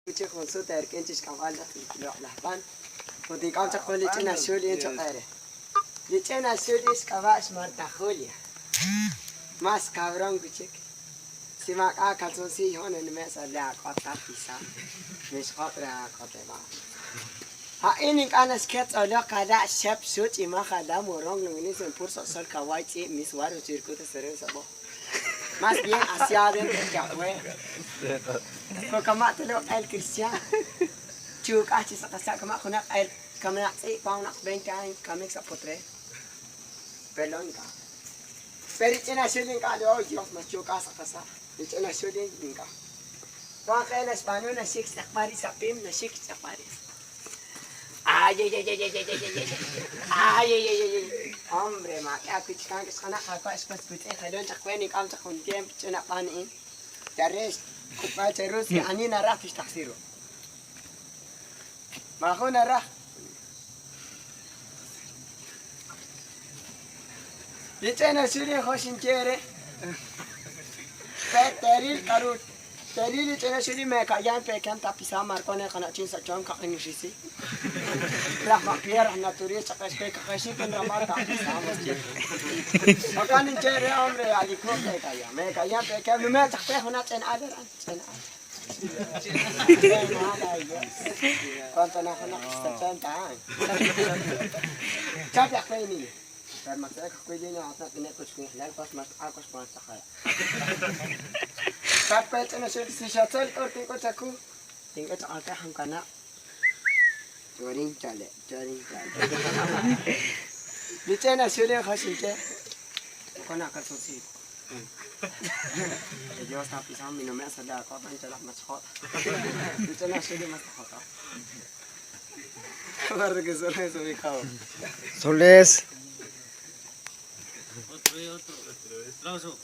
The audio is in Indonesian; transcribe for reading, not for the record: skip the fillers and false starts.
Kucing khusus dari kencis kawan dah tidak lapan. Kodi kau cakap licin asyul yang cakap ada. Licin asyul is kawan smart takhul ya. Mas kawan kucing. Simak akal sosi honen mesalah kota pisah. Miskotnya kota bang. Ha ini kan sketch oleh kada chef suci mah kada morong ini sempur sosol kawaii sih miswar cirku tersering sabo. Mas dia Asia dan terjauh. Kau kamak tu lo air Kristian. Cuka cis kasak kamak kena air kamak sih kau nak bengkai kami sepotre. Pelon ka. Pericina suling ka lo jos mas cuka kasak. Pericina suling ka. Kau kena Spanyol na six takpari sapim na six takpari. Ay. Hombre, mak, aku cakap ke sana aku espas putih, kalau cakap ni kamu cakap dia cina panin, terus kupa terus ani narah pis taksiru. Mahu narah. Dia cina suri khosin cere. Teril karut. Teril cina suri mereka yang pekan tapi samar kau nak kena cinta jam kau ini sih. Rahmat biar anak turis cakap kasih kan ramah tak sama je. Makan cere omre alikro kaya. Mereka yang pekan memang cakap hendak cen ada. Kau tanah hendak cen tak. Cakap apa ini? Karena saya kau ini nak kena kucing lain pas mas aku pas cakap. Sampai cina suri si syatel kau tinggal caku. Tinggal cakap hang kana. Joring cale. Bicara suri khasin ke. Kau nak kersusi. Jadi tapi sama minum es ada kau kan celak macam. Bicara suri macam apa? Baru kesulitan suri kau. Soles. Otro. Langsung.